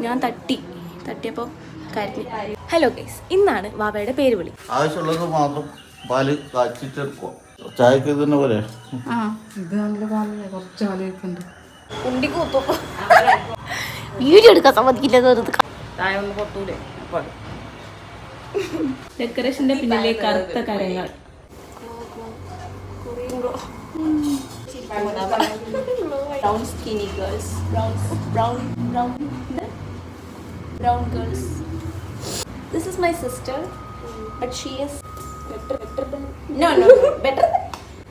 ഞാൻ തട്ടിയപ്പോൾ കരഞ്ഞു. Hello guys, ഇന്നാണ് വാവയുടെ പേര് വിളി. ആവശ്യമുള്ളത് മാത്രം പാല് കാച്ചിട്ടെടുക്കുക. ചായക്ക് തന്നെ പോലെ ഇത് നല്ല പാലല്ലേ, കുറച്ച് പാലുണ്ട്. വീഡിയോ എടുക്കാൻ സമ്മതിക്കില്ല. ഡെക്കറേഷന്റെ പിന്നിലെ കറുത്ത കരങ്ങൾ. Brown skinny girls, brown girls. This is my sister, but she is better than better.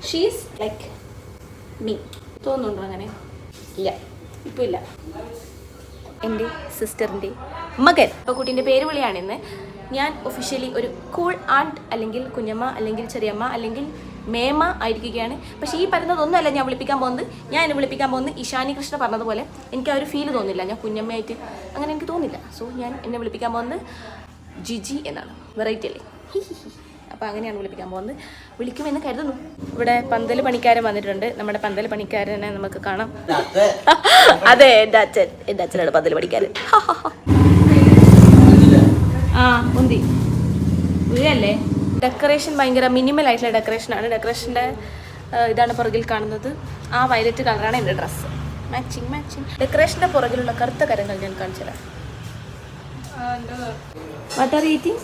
She is like me. തോന്നുന്നുണ്ടോ അങ്ങനെ? ഇല്ല, ഇപ്പൊ ഇല്ല. എൻ്റെ സിസ്റ്ററിൻ്റെ മകൻ. അപ്പോൾ കുട്ടീൻ്റെ പേര് വിളിയാണ് ഇന്ന്. ഞാൻ ഒഫീഷ്യലി ഒരു കൂൾ ആൻറ്റ് അല്ലെങ്കിൽ കുഞ്ഞമ്മ അല്ലെങ്കിൽ ചെറിയമ്മ അല്ലെങ്കിൽ മേമ ആയിരിക്കുകയാണ്. പക്ഷേ ഈ പറയുന്നതൊന്നുമല്ല ഞാൻ വിളിപ്പിക്കാൻ പോകുന്നത്. ഞാൻ എന്നെ വിളിപ്പിക്കാൻ പോകുന്നത് ഇഷാനി കൃഷ്ണ പറഞ്ഞതുപോലെ എനിക്ക് ആ ഒരു ഫീൽ തോന്നില്ല. ഞാൻ കുഞ്ഞമ്മയായിട്ട് അങ്ങനെ എനിക്ക് തോന്നില്ല. സോ ഞാൻ എന്നെ വിളിപ്പിക്കാൻ പോകുന്നത് ജിജി എന്നാണ്. വെറൈറ്റി അല്ലേ? അപ്പോൾ അങ്ങനെയാണ് വിളിപ്പിക്കാൻ പോകുന്നത്. വിളിക്കുമെന്ന് കരുതുന്നു. ഇവിടെ പന്തൽ പണിക്കാരൻ വന്നിട്ടുണ്ട്. നമ്മുടെ പന്തൽ പണിക്കാരനെ നമുക്ക് കാണാം. അതെ, എൻ്റെ അച്ഛനാണ് പന്തൽ പണിക്കാരൻ. മുന്തി വീഴല്ലേ. ഡെക്കറേഷൻ ഭയങ്കര മിനിമൽ ആയിട്ടുള്ള ഡെക്കറേഷനാണ്. ഡെക്കറേഷൻ്റെ ഇതാണ് പുറകിൽ കാണുന്നത്. ആ വയലറ്റ് കളറാണ് എൻ്റെ ഡ്രസ്സ്. മാച്ചിങ്. ഡെക്കറേഷൻ്റെ പുറകിലുള്ള കറുത്ത കരങ്ങൾ ഞാൻ കാണിച്ചു തരാം. What are eating?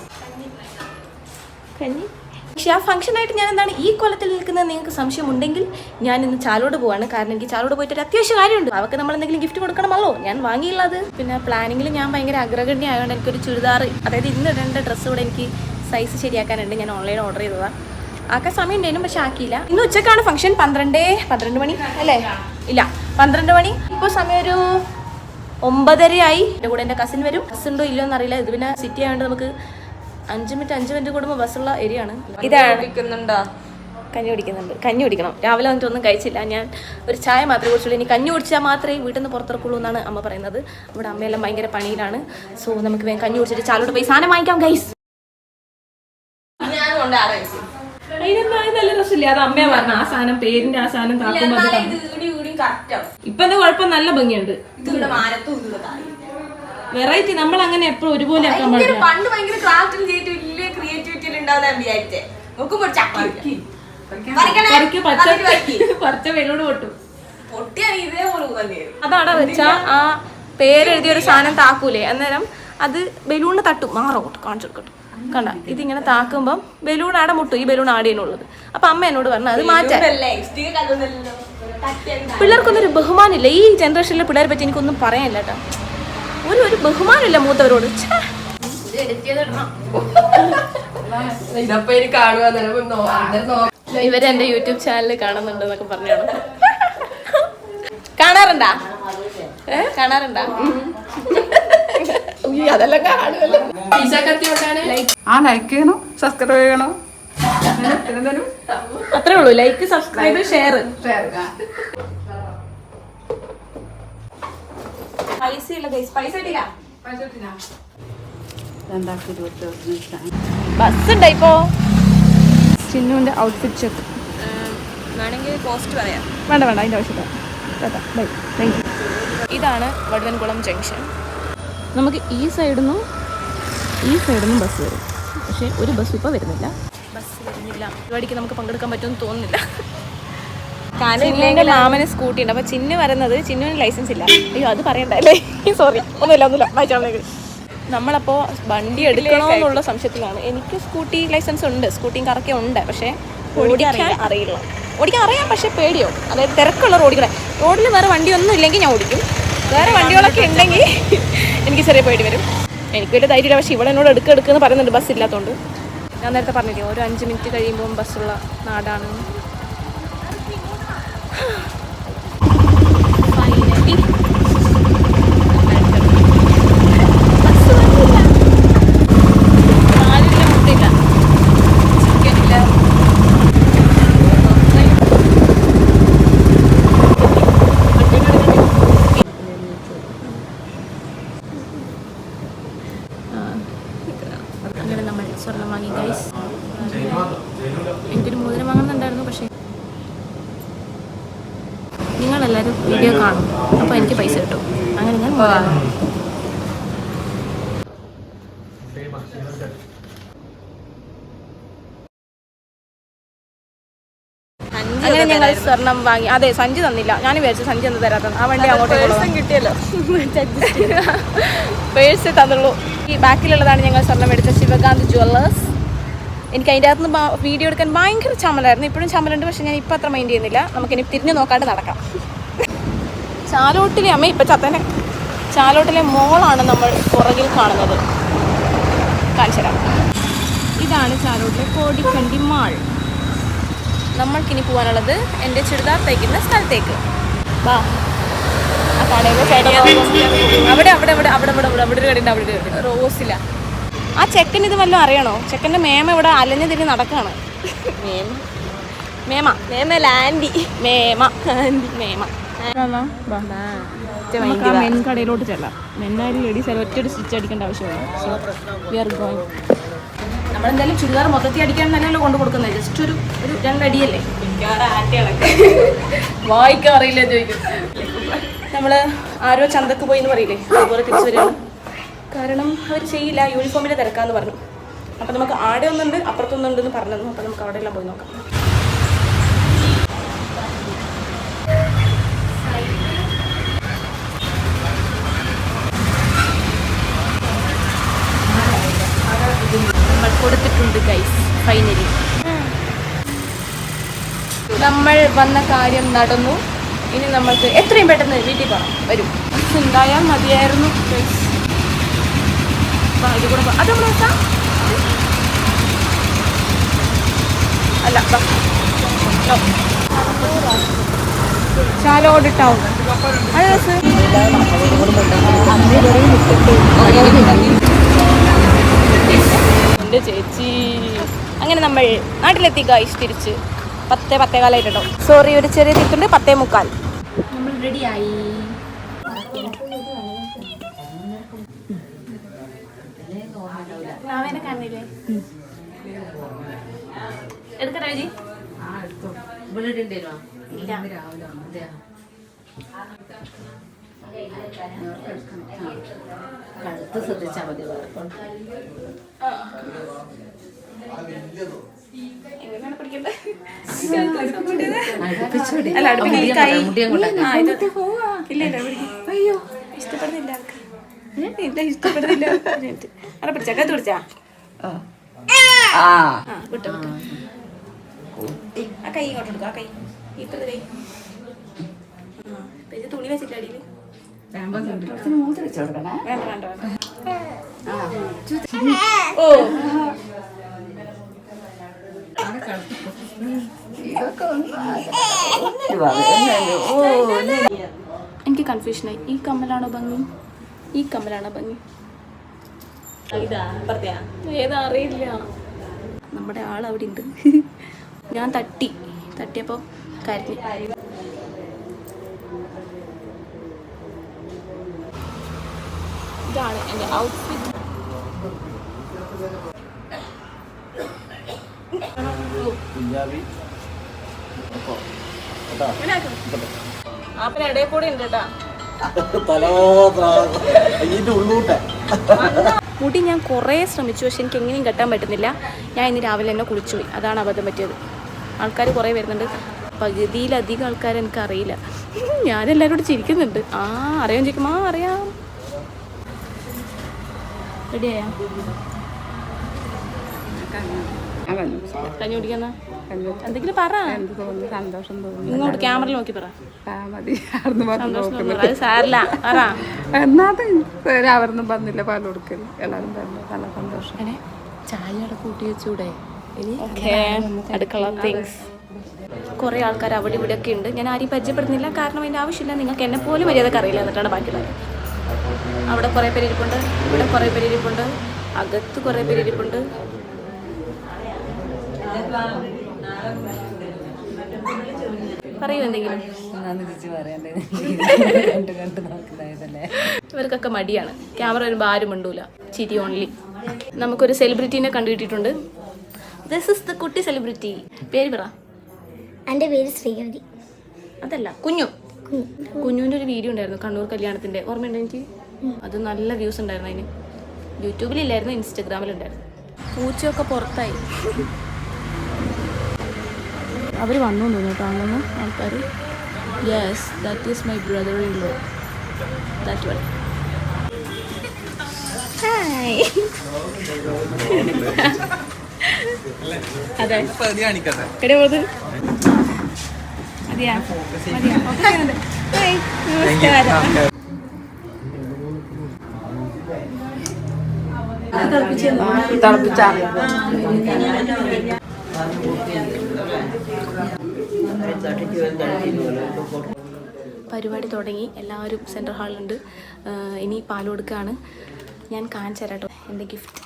കഞ്ഞി. പക്ഷെ ആ ഫംഗ്ഷനായിട്ട് ഞാൻ എന്താണ് ഈ കൊല്ലത്തിൽ നിൽക്കുന്നത് നിങ്ങൾക്ക് സംശയം ഉണ്ടെങ്കിൽ ഞാൻ ഇന്ന് ചാലോട് പോവാണ്. കാരണം എനിക്ക് ചാലോട് പോയിട്ട് ഒരു അത്യാവശ്യ കാര്യമുണ്ട്. അവർക്ക് നമ്മൾ എന്തെങ്കിലും ഗിഫ്റ്റ് കൊടുക്കണമല്ലോ. ഞാൻ വാങ്ങിയുള്ളത്. പിന്നെ പ്ലാനിങ്ങിൽ ഞാൻ ഭയങ്കര അഗ്രഗണ്യ ആയതുകൊണ്ട് എനിക്കൊരു ചുരിദാർ, അതായത് ഇന്ന് ഇടേണ്ട ഡ്രസ്സ് കൂടെ എനിക്ക് സൈസ് ശരിയാക്കാനുണ്ട്. ഞാൻ ഓൺലൈൻ ഓർഡർ ചെയ്തതാണ്. ആക്കാൻ സമയം ഉണ്ടായിരുന്നു, പക്ഷെ ആക്കിയില്ല. ഇന്ന് ഉച്ചക്കാണ് ഫംഗ്ഷൻ. 12 മണി അല്ലേ? ഇല്ല, 12 മണി. ഇപ്പോൾ സമയം ഒരു 9:30 ആയി. എൻ്റെ കൂടെ എൻ്റെ കസിൻ വരും. ബസ് ഉണ്ടോ ഇല്ലയോ എന്നറിയില്ല. ഇത് പിന്നെ സിറ്റി ആയതുകൊണ്ട് നമുക്ക് 5 മിനിറ്റ് കൂടുമ്പോൾ ബസ്സുള്ള ഏരിയ ആണ്. ഇതാണ് കഞ്ഞി കുടിക്കണം. രാവിലെ വന്നിട്ട് ഒന്നും കഴിച്ചില്ല. ഞാൻ ഒരു ചായ മാത്രമേ കുടിച്ചുള്ളൂ. ഇനി കഞ്ഞി കുടിച്ചാൽ മാത്രമേ വീട്ടിൽ നിന്ന് പുറത്തിറക്കുള്ളൂ എന്നാണ് അമ്മ പറയുന്നത്. ഇവിടെ അമ്മയെല്ലാം ഭയങ്കര പണിയിലാണ്. സോ നമുക്ക് വേഗം കഞ്ഞി കുടിച്ചിട്ട് ചാലോട്ട് പോയി സാധനം വാങ്ങിക്കാം ഗൈസ്. നല്ല രസമില്ല. അത് അമ്മയെ പറഞ്ഞ ആ സാധനം പേരിന്റെ ആ സാധനം കാക്കുമ്പോൾ ഇപ്പൊ എന്താ കുഴപ്പം? നല്ല ഭംഗിയുണ്ട്. വെറൈറ്റി. നമ്മൾ അങ്ങനെ എപ്പോഴും ഒരുപോലെ ആക്കാൻ പാടില്ല. പണ്ട് ഭയങ്കര പച്ച വെള്ളോട് പൊട്ടും. അതവിടെ വെച്ചാ ആ പേരെഴുതിയൊരു സാധനം താക്കൂലേ, അന്നേരം അത് ബലൂണിന് തട്ടും. മാറോട്ട് കാണിച്ചു കൊടുക്കട്ടും. കണ്ട, ഇതിങ്ങനെ താക്കുമ്പം ബലൂൺ ആടെ മുട്ടും. ഈ ബലൂൺ ആടേനുള്ളത്. അപ്പൊ അമ്മ എന്നോട് പറഞ്ഞു അത് മാറ്റാൻ. പിള്ളേർക്കൊന്നൊരു ബഹുമാനില്ല. ഈ ജനറേഷനിലെ പിള്ളേരെ പറ്റി എനിക്കൊന്നും പറയാനില്ല കേട്ടോ. ഒരു ബഹുമാനമില്ല മൂത്തവരോട്. ഇവരെന്റെ യൂട്യൂബ് ചാനലിൽ കാണുന്നുണ്ട് എന്നൊക്കെ പറഞ്ഞാണ്. കാണാറുണ്ടാ? അതെല്ലാം കാണുമല്ലോ. ലൈക്ക് ചെയ്യണം, സബ്സ്ക്രൈബ് ചെയ്യണം. അത്രേ ഉള്ളൂ. Like, subscribe, share. ബസ് ഉണ്ടോ ഇപ്പോ? ചിന്നുവിന്റെ ഔട്ട്ഫിറ്റ് ചെക്ക് വേണമെങ്കിൽ പോസ്റ്റ് പറയാം. വേണ്ട, അതിന്റെ ആവശ്യമില്ല. ഇതാണ് വടുവൻകുളം ജംഗ്ഷൻ. നമുക്ക് ഈ സൈഡിൽ നിന്നും ബസ് വരും. പക്ഷേ ഒരു ബസ് ഇപ്പോൾ വരുന്നില്ല. പരിപാടിക്ക് നമുക്ക് പങ്കെടുക്കാൻ പറ്റുമെന്ന് തോന്നുന്നില്ല. ചിന്നുവിൻ്റെ മാമന് സ്കൂട്ടി ഉണ്ട്. അപ്പോൾ ചിന്നു വരുന്നത്, ചിന്നുവിന് ലൈസൻസ് ഇല്ല. അയ്യോ, അത് പറയണ്ടല്ലേ. സോറി, ഒന്നുമില്ല വായിച്ചോളൂ. നമ്മളപ്പോൾ വണ്ടി എടുക്കണമെന്നുള്ള സംശയത്തിലാണ്. എനിക്ക് സ്കൂട്ടി ലൈസൻസ് ഉണ്ട്, സ്കൂട്ടിയും കറക്കെ ഉണ്ട്. പക്ഷേ ഓടിക്കാൻ അറിയില്ല. ഓടിക്കാൻ അറിയാം, പക്ഷേ പേടിയോ. അതായത് തിരക്കുള്ള റോഡിൽ വേറെ വണ്ടിയൊന്നും ഇല്ലെങ്കിൽ ഞാൻ ഓടിക്കും. വേറെ വണ്ടികളൊക്കെ ഉണ്ടെങ്കിൽ എനിക്ക് ചെറിയ പേടി വരും. എനിക്ക് വലിയ ധൈര്യമില്ല. പക്ഷേ ഇവിടെ എന്നോട് എടുക്കെന്ന് പറയുന്നുണ്ട് ബസ് ഇല്ലാത്തതുകൊണ്ട്. ഞാൻ നേരത്തെ പറഞ്ഞില്ലേ, ഒരു 5 മിനിറ്റ് കഴിയുമ്പം ബസ്സുള്ള നാടാണ്. സ്വർണ്ണം വാങ്ങി ഗൈസ്. എനിക്കൊരു മോതിരം വാങ്ങുന്നുണ്ടായിരുന്നു. പക്ഷേ നിങ്ങളെല്ലാവരും വീഡിയോ കാണും, അപ്പോൾ എനിക്ക് പൈസ കിട്ടും. അങ്ങനെ ഞാൻ അങ്ങനെ ഞങ്ങൾ സ്വർണം വാങ്ങി. അതെ, സഞ്ചി തന്നില്ല. ഞാൻ വിചാരിച്ചു സഞ്ചി ഒന്ന് തരാത്തത്. ആ വണ്ടി അങ്ങോട്ട് കിട്ടിയല്ലോ. പേഴ്സ് തന്നുള്ളൂ. ഈ ബാക്കിലുള്ളതാണ് ഞങ്ങൾ സ്വർണം എടുത്ത ശിവകാന്ത് ജ്വല്ലേഴ്സ്. എനിക്ക് അതിൻ്റെ അകത്ത് നിന്ന് വീഡിയോ എടുക്കാൻ ഭയങ്കര ചമ്മലായിരുന്നു. ഇപ്പോഴും ചമ്മലുണ്ട്, പക്ഷെ ഞാൻ ഇപ്പം അത്ര മൈൻഡ് ചെയ്യുന്നില്ല. നമുക്കിനി തിരിഞ്ഞു നോക്കാണ്ട് നടക്കാം. ചാലോട്ടിലെ അമ്മ ഇപ്പം ചത്തനെ. ചാലോട്ടിലെ മോളാണ് നമ്മൾ പുറകിൽ കാണുന്നത്. കാണിച്ചു തരാം. ഇതാണ് ചാലോട്ടിലെ കോടിക്കണ്ടി മാൾ. നമ്മൾക്കിനി പോകാനുള്ളത് എൻ്റെ ചുരിദാർ തയ്ക്കുന്ന സ്ഥലത്തേക്ക്. വാ. ആ കടയിലെ അവിടെ അവിടെ അവിടെ അവിടെ അവിടെ അവിടെ ഒരു കടയുണ്ട്. അവിടെ ഒരു റോസില്ല. ആ ചെക്കൻ ഇത് വല്ലതും അറിയണോ? ചെക്കൻ്റെ മേമ ഇവിടെ അലഞ്ഞു തിരിഞ്ഞ് നടക്കുകയാണ്. മേമ മേമ ലാൻഡി മേമ മേമ മെൻ കടയിലോട്ട് ചെല്ലാം. മെന്നായാലും ലേഡീസ് ഒറ്റ സ്റ്റിച്ച് അടിക്കേണ്ട ആവശ്യമാണ്. So we are going. നമ്മളെന്തായാലും ചുരിദാർ മൊത്തത്തിൽ അടിക്കാൻ തന്നെയല്ലോ കൊണ്ട് കൊടുക്കുന്നത്. ജസ്റ്റ് ഒരു രണ്ടടിയല്ലേ. വായിക്കാൻ അറിയില്ല ചോദിക്കും. നമ്മൾ ആരോ ചന്തക്ക് പോയി എന്ന് പറയില്ലേ, അതുപോലെ തിരിച്ചു വരികയാണ്. കാരണം അവർ ചെയ്യില്ല, യൂണിഫോമിൽ തിരക്കാന്ന് പറഞ്ഞു. അപ്പം നമുക്ക് ആടെ ഒന്നുണ്ട് അപ്പുറത്തൊന്നുണ്ടെന്ന് പറഞ്ഞു. അപ്പം നമുക്ക് അവിടെ എല്ലാം പോയി നോക്കാം. നമ്മൾ കൊടുത്തിട്ടുണ്ട് ഗൈസ്. ഫൈനലി നമ്മൾ വന്ന കാര്യം നടന്നു. ഇനി നമ്മൾക്ക് എത്രയും പെട്ടെന്ന് വീട്ടിൽ പോകണം. വരും ഉണ്ടായാൽ മതിയായിരുന്നു ഗൈസ്. ഇത് കൂടെ അത് നോക്കാം. അല്ല ചാലോട് ടൗൺ. എൻ്റെ ചേച്ചി. അങ്ങനെ നമ്മൾ നാട്ടിലെത്തി ഗൈസ്. തിരിച്ച് 10:10 സോറി, ഒരു ചെറിയ തിട്ടുണ്ട്. 10:45 നമ്മൾ റെഡിയായി. കാണുന്നില്ലേ? എടുക്കട്ടെ ചേച്ചി? കഴുത്ത് ശ്രദ്ധിച്ചാൽ മതി. അയ്യോ ഇഷ്ടപ്പെടുന്നില്ല. ഇഷ്ടപ്പെടുന്നില്ല. അവിടെ പിടിച്ചാ കത്ത് പിടിച്ചാ. വിട്ടോ വിട്ടോ. ആ കൈ ഇങ്ങോട്ട് എടുക്കും. ആ കൈ ഇപ്പഴത്തെ കൈ. തുണി വെച്ചിട്ട് അടിയിൽ വേണ്ട വേണ്ട വേണ്ട. ഓ എനിക്ക് കൺഫ്യൂഷനായി. ഈ കമ്മലാണോ ഭംഗി, ഈ കമ്മലാണോ ഭംഗി? ഏതാ അറിയില്ല. നമ്മുടെ ആൾ അവിടെ ഉണ്ട്. ഞാൻ തട്ടിയപ്പോൾ കരഞ്ഞു. ഇതാണ് എൻ്റെ ഔട്ട്ഫിറ്റ്. ഇടയിൽ കൂടെ ഉണ്ട് കേട്ടാ. മുടി ഞാൻ കുറേ ശ്രമിച്ചു, പക്ഷെ എനിക്ക് എങ്ങനെയും കെട്ടാൻ പറ്റുന്നില്ല. ഞാൻ ഇന്ന് രാവിലെ തന്നെ കുളിച്ചു പോയി. അതാണ് അബദ്ധം പറ്റിയത്. ആൾക്കാർ കുറേ വരുന്നുണ്ട്. പകുതിയിലധികം ആൾക്കാർ എനിക്കറിയില്ല. ഞാനെല്ലാവരോടും ചിരിക്കുന്നുണ്ട്. അറിയാൻ ചോദിക്കും. അറിയാം. റെഡിയായാ? കഞ്ഞി കുടിക്കുന്ന എന്തെങ്കിലും പറ. സന്തോഷം തോന്നുന്നു. ഇങ്ങോട്ട് ക്യാമറയിൽ നോക്കി പറ. മതി സാരില്ല പറ. അവരൊന്നും പറഞ്ഞില്ല പാൽ കൊടുക്കല്. എല്ലാവരും പറഞ്ഞു നല്ല സന്തോഷം. ചായ കൂട്ടി വെച്ചൂടെ? അടുക്കള തിങ്സ്. കുറേ ആൾക്കാർ അവിടെ ഇവിടെ ഒക്കെ ഉണ്ട്. ഞാൻ ആരെയും പരിചയപ്പെടുന്നില്ല, കാരണം അതിൻ്റെ ആവശ്യമില്ല. നിങ്ങൾക്ക് എന്നെ പോലും മര്യാദക്ക് അറിയില്ല. എന്നിട്ടാണ് ബാക്കിയുള്ളത്. അവിടെ കുറേ പേര് ഇരിപ്പുണ്ട്, ഇവിടെ കുറേ പേര് ഇരിപ്പുണ്ട്, അകത്ത് കുറേ പേര് ഇരിപ്പുണ്ട്. പറയൂ എന്തെങ്കിലും. ഇവർക്കൊക്കെ മടിയാണ്. ക്യാമറ വരുമ്പോൾ ആരും മിണ്ടൂല. ചിരി ഓൺലി. നമുക്കൊരു സെലിബ്രിറ്റീനെ കണ്ടുകിട്ടിയിട്ടുണ്ട്. ദിസ് ഇസ് ദ കുട്ടി സെലിബ്രിറ്റി. പേര് പറ. എൻ്റെ പേര് ശ്രീകരി. അതല്ല, കുഞ്ഞുവിൻ്റെ ഒരു വീഡിയോ ഉണ്ടായിരുന്നു കണ്ണൂർ കല്യാണത്തിൻ്റെ. ഓർമ്മയുണ്ടോ എനിക്ക്? അത് നല്ല വ്യൂസ് ഉണ്ടായിരുന്നു അതിന്. യൂട്യൂബിലില്ലായിരുന്നു, ഇൻസ്റ്റഗ്രാമിലുണ്ടായിരുന്നു. പൂച്ചയൊക്കെ പുറത്തായി. അവർ വന്നു തോന്നുന്നു കേട്ടോ അങ്ങനെ ആൾക്കാർ. Yes, that is my brother in law, that one. Hi. അതെ എവിടെ പോകുന്നത്? അതെയാ മതിയാ. ഹായ്, നമസ്കാരം. പരിപാടി തുടങ്ങി, എല്ലാവരും സെൻട്രൽ ഹാളിലുണ്ട്. ഇനി പാൽ കൊടുക്കുകയാണ്. ഞാൻ കാണിച്ചു തരാം കേട്ടോ എൻ്റെ ഗിഫ്റ്റ്.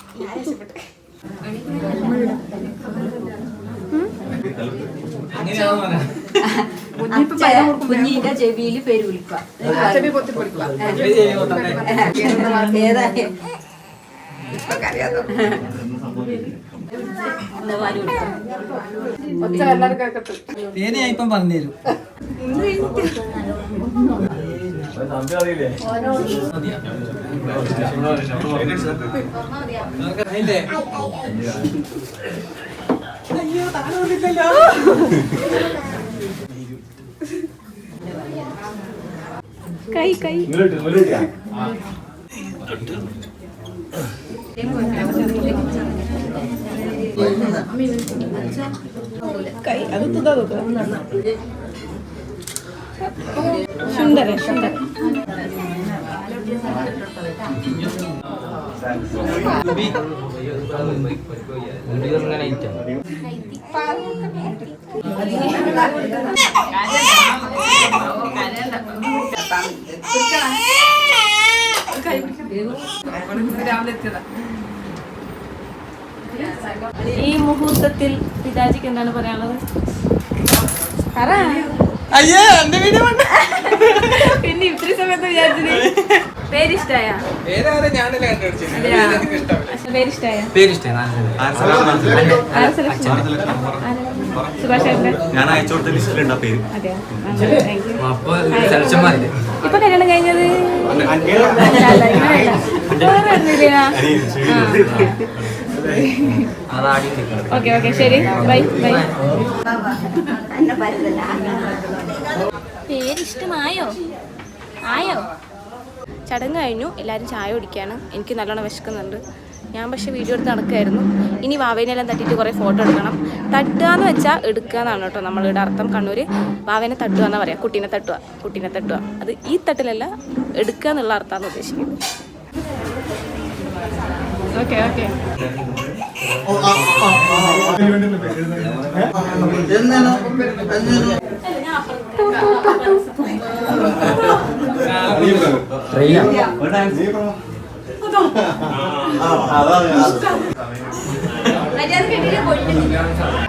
കുഞ്ഞിന്റെ ചെവിയിൽ പേര് വിളിക്കുക. ഞാൻ ഇപ്പം പറഞ്ഞുതരും. കൈ കൈ കൈ അത് തുതാ സുന്ദര സുന്ദര. ഈ മുഹൂർത്തത്തിൽ പിതാജിക്ക് എന്താണ് പറയാനുള്ളത്? പറ. പിന്നെ ഇത്രയും സമയത്ത് വിചാരിച്ചത് പേരിഷ്ടായ? പേരിഷ്ടായ? സുഭാഷ് ഞാൻ അയച്ചു കൊടുത്ത ലിസ്റ്റിലുണ്ട് ആ പേര്. അതെയോ? ഇപ്പൊ കല്യാണം കഴിഞ്ഞത്? ഓക്കെ ഓക്കെ ശരി, ബൈ ബൈ. പേരിഷ്ടമായോ? ആയോ? ചടങ്ങ് കഴിഞ്ഞു, എല്ലാവരും ചായ കുടിക്കുകയാണ്. എനിക്ക് നല്ലോണം വിശക്കുന്നുണ്ട്. ഞാൻ പക്ഷേ വീഡിയോ എടുത്ത് നടക്കുമായിരുന്നു. ഇനി വാവേനെല്ലാം തട്ടിയിട്ട് കുറേ ഫോട്ടോ എടുക്കണം. തട്ടുക എന്ന് വെച്ചാൽ എടുക്കുക എന്നാണ് കേട്ടോ നമ്മളിവിടെ അർത്ഥം. കണ്ണൂർ വാവേനെ തട്ടുക എന്നാണ് പറയാം. കുട്ടീനെ തട്ടുക. അത് ഈ തട്ടിലല്ല, എടുക്കുക എന്നുള്ള അർത്ഥമാണ് ഉദ്ദേശിക്കുന്നത്. Okay okay.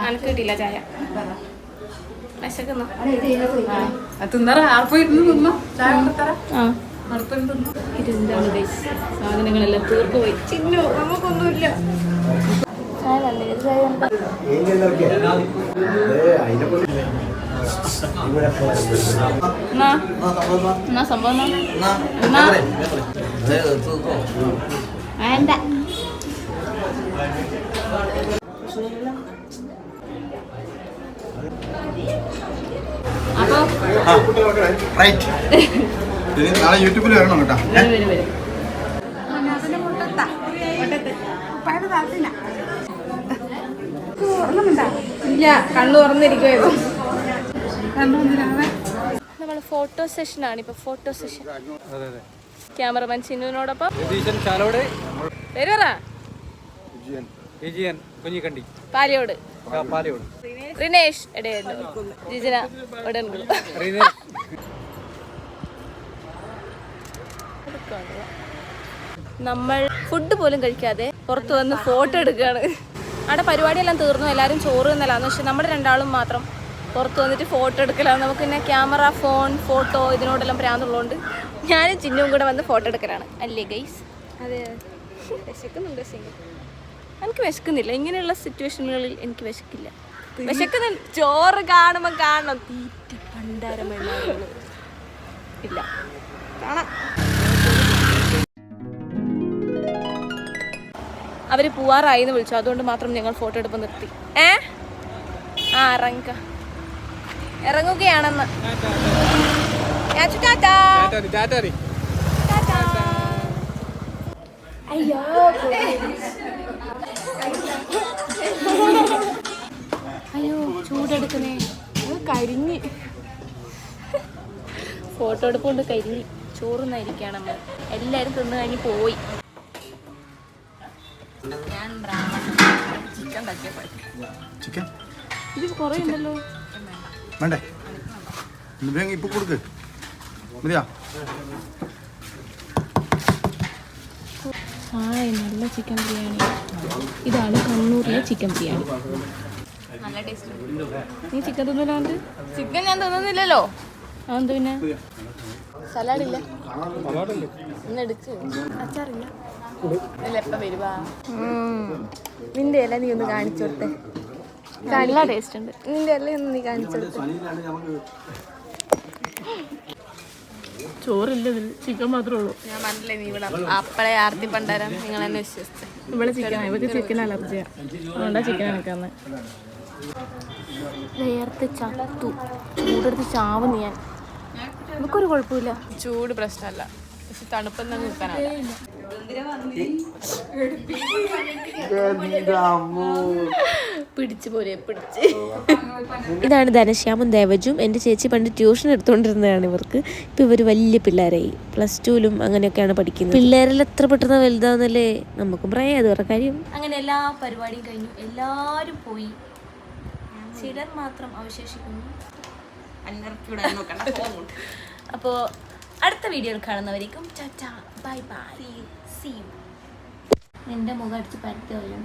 അനക്ക് കിട്ടിയില്ല ചായ? വിശക്കുന്നു. ഇതെന്താണ് സാധനങ്ങളെല്ലാം തീർന്നു പോയി. ചിന്നു നമുക്കൊന്നുമില്ല. സംഭവം വേണ്ട. നാളെ യൂട്യൂബിൽ വരണം കേട്ടോ. ഇല്ല, കണ്ണു തുറന്നിരിക്കുവായിരുന്നു. നമ്മൾ ഫോട്ടോ സെഷനാണ് ഇപ്പൊ. Photo session. ക്യാമറമാൻ ചിന്നുവിനോടൊപ്പം പേര് പറ. പാലിയോട്. റിനേഷ് ജിജന ഉടൻകുളം. നമ്മൾ ഫുഡ് പോലും കഴിക്കാതെ പുറത്ത് വന്ന് ഫോട്ടോ എടുക്കുകയാണ്. അവിടെ പരിപാടിയെല്ലാം തീർന്നു, എല്ലാവരും ചോറ് എന്നല്ലാന്ന്. പക്ഷെ നമ്മുടെ രണ്ടാളും മാത്രം പുറത്ത് വന്നിട്ട് ഫോട്ടോ എടുക്കലാണ്. നമുക്ക് പിന്നെ ക്യാമറ, ഫോൺ, ഫോട്ടോ ഇതിനോടെല്ലാം പ്രാന്തുള്ളതുകൊണ്ട് ഞാനും ചിന്നുവും കൂടെ വന്ന് ഫോട്ടോ എടുക്കലാണ്. അല്ലേ ഗൈസ്? അതെ. വിശക്കുന്നുണ്ട്. എനിക്ക് വിശക്കുന്നില്ല. ഇങ്ങനെയുള്ള സിറ്റുവേഷനുകളിൽ എനിക്ക് വിശക്കില്ല. വിശക്കുന്നുണ്ട്. ചോറ് കാണുമ്പോൾ കാണണം. തീറ്റ പണ്ടാരമല്ല ഇല്ല. കാണാം. അവർ പോവാറായി എന്ന് വിളിച്ചു. അതുകൊണ്ട് മാത്രം ഞങ്ങൾ ഫോട്ടോ എടുപ്പ് നിർത്തി. ആ ഇറങ്ങുകയാണെന്ന്. അയ്യോ അയ്യോ ചൂടെടുക്കുന്നേ, കരിഞ്ഞ്. ഫോട്ടോ എടുപ്പുകൊണ്ട് കരിഞ്ഞ് ചോറുന്നായിരിക്കുകയാണ് നമ്മൾ. എല്ലാവരും തിന്നു കഴിഞ്ഞ് പോയി. ഞാൻ ചിക്കൻ ചിക്കൻ ഇത് കുറേ ഉണ്ടല്ലോ. വേണ്ടേ? ഇപ്പൊ കൊടുക്ക് മതിയാ. നല്ല ചിക്കൻ ബിരിയാണി. ഇതാണ് കണ്ണൂരിലെ ചിക്കൻ ബിരിയാണി. നല്ല ടേസ്റ്റ്. നീ ചിക്കൻ തിന്നില്ലാണ്ട്? ചിക്കൻ ഞാൻ തിന്നുന്നില്ലല്ലോ. അതെന്ത് പിന്നെ? സലാഡില്ല, അച്ചാറില്ല. എപ്പം വരുവാ? നിന്റെ ഇല നീ ഒന്ന് കാണിച്ചോട്ടെ. നല്ല ടേസ്റ്റ് ഉണ്ട്. നിന്റെ ഇല ഒന്ന് നീ കാണിച്ചോട്ടെ. ചോറില്ല ഇതിൽ, ചിക്കൻ മാത്രമേ ഉള്ളൂ. ഞാൻ പറഞ്ഞില്ലേ നീ ഇവിടെ അപ്പളെ ആർത്തി പണ്ടാരം നിങ്ങൾ എന്നെ വിശ്വസിച്ച്. ഇവിടെ ചിക്കൻ, ഇവർക്ക് ചിക്കൻ അലർജിയാണ്, അതുകൊണ്ടാണ് ചിക്കൻ എടുക്കുന്നത്. വേർത്ത് ചത്തു, ചൂടെടുത്ത് ചാവുന്നു ഞാൻ. നമുക്കൊരു കുഴപ്പമില്ല, ചൂട് പ്രശ്നമല്ല, പക്ഷെ തണുപ്പൊന്നും നിൽക്കാനല്ല. പിടിച്ചു പോരെ പിടിച്ച്. ഇതാണ് ധനശ്യാമും ദേവജും. എൻ്റെ ചേച്ചി പണ്ട് ട്യൂഷൻ എടുത്തുകൊണ്ടിരുന്നതാണ് ഇവർക്ക്. ഇപ്പം ഇവർ വലിയ പിള്ളേരായി, +2-ലും അങ്ങനെയൊക്കെയാണ് പഠിക്കുന്നത്. പിള്ളേരെല്ലാം എത്ര പെട്ടെന്ന് വലുതാവുന്നല്ലേ, നമുക്കും പറയാം അത് വേറെ കാര്യം. അങ്ങനെ എല്ലാ പരിപാടിയും കഴിഞ്ഞു, എല്ലാവരും പോയി, ചിലർ മാത്രം അവശേഷിക്കുന്നു. അപ്പോൾ അടുത്ത വീഡിയോയിൽ കാണുന്നവരേക്കും tata bye bye, see you. നിന്റെ മുഖം അടിച്ച് പരത്തി വരണം.